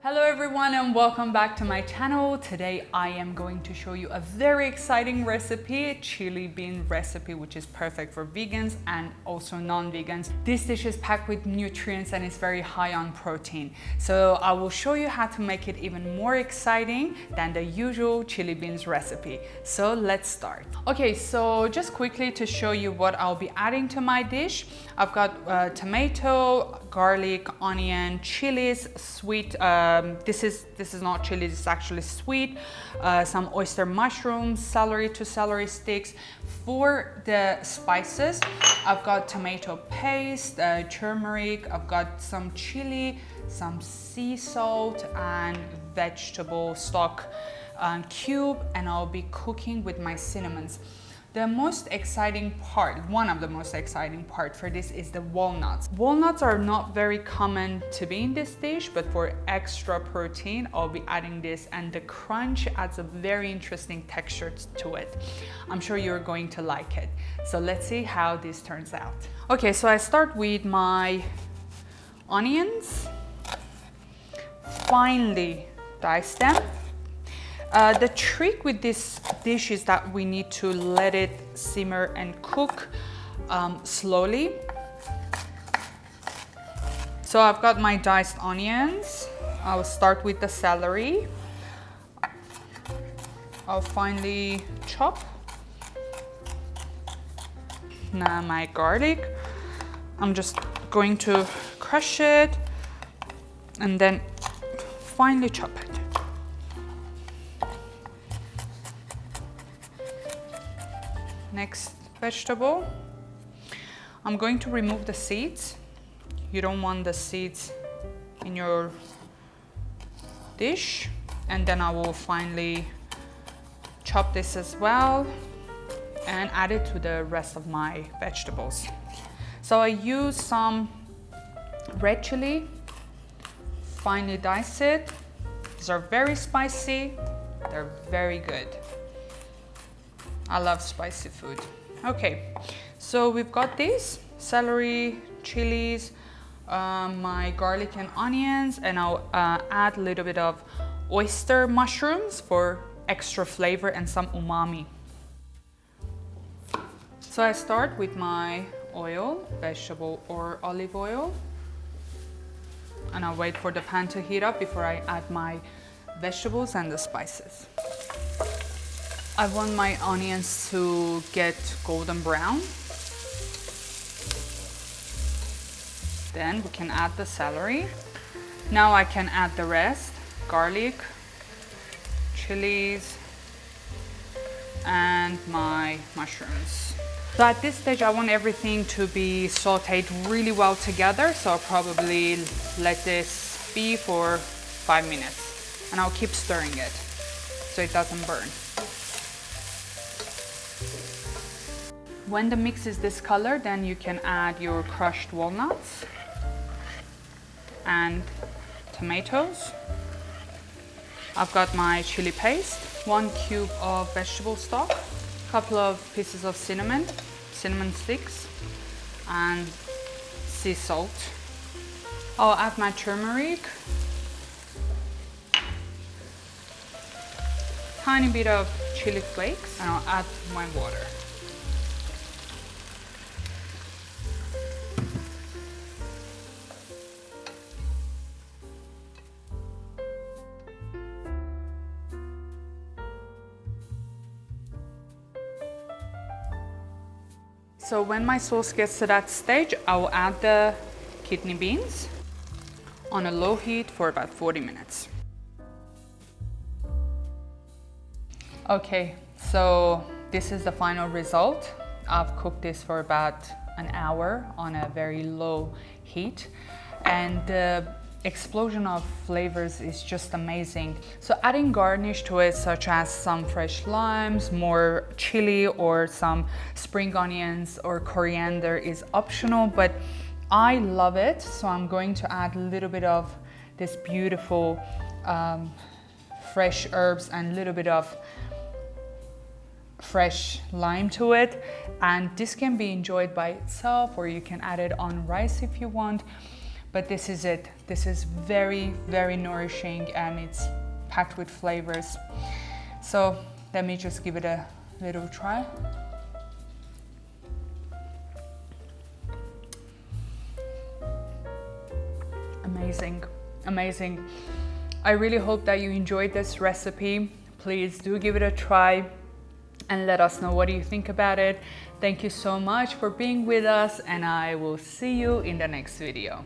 Hello everyone and welcome back to my channel. Today I am going to show you a very exciting recipe, chili bean recipe, which is perfect for vegans and also non-vegans. This dish is packed with nutrients and is very high on protein. So I will show you how to make it even more exciting than the usual chili beans recipe. So let's start. Okay, so just quickly to show you what I'll be adding to my dish. I've got tomato, garlic, onion, chilies, sweet. This is not chili, this is actually sweet. Some oyster mushrooms, celery to celery sticks. For the spices, I've got tomato paste, turmeric, I've got some chili, some sea salt, and vegetable stock cube, and I'll be cooking with my cinnamons. The most exciting part, one of the most exciting part for this is the walnuts. Walnuts are not very common to be in this dish, but for extra protein, I'll be adding this, and the crunch adds a very interesting texture to it. I'm sure you're going to like it. So let's see how this turns out. Okay, so I start with my onions, finely dice them. The trick with this dish is that we need to let it simmer and cook slowly. So I've got my diced onions. I'll start with the celery. I'll finely chop. Now my garlic. I'm just going to crush it and then finely chop it. Next vegetable, I'm going to remove the seeds. You don't want the seeds in your dish. And then I will finally chop this as well and add it to the rest of my vegetables. So I use some red chili, finely dice it. These are very spicy, they're very good. I love spicy food. Okay, so we've got these celery, chilies, my garlic and onions, and I'll add a little bit of oyster mushrooms for extra flavor and some umami. So I start with my oil, vegetable or olive oil, and I'll wait for the pan to heat up before I add my vegetables and the spices. I want my onions to get golden brown. Then we can add the celery. Now I can add the rest, garlic, chilies, and my mushrooms. So at this stage, I want everything to be sauteed really well together. So I'll probably let this be for 5 minutes, and I'll keep stirring it so it doesn't burn. When the mix is this color, then you can add your crushed walnuts and tomatoes. I've got my chili paste, 1 cube of vegetable stock, a couple of pieces of cinnamon sticks, and sea salt. I'll add my turmeric, tiny bit of chili flakes, and I'll add my water. So when my sauce gets to that stage, I will add the kidney beans on a low heat for about 40 minutes. Okay, so this is the final result. I've cooked this for about an hour on a very low heat, and the explosion of flavors is just amazing. So adding garnish to it, such as some fresh limes, more chili, or some spring onions or coriander, is optional, but I love it. So I'm going to add a little bit of this beautiful fresh herbs and a little bit of fresh lime to it, and this can be enjoyed by itself, or you can add it on rice if you want. but this is it. This is very, very nourishing, and it's packed with flavors. So let me just give it a little try. Amazing, amazing. I really hope that you enjoyed this recipe. Please do give it a try and let us know what you think about it. Thank you so much for being with us, and I will see you in the next video.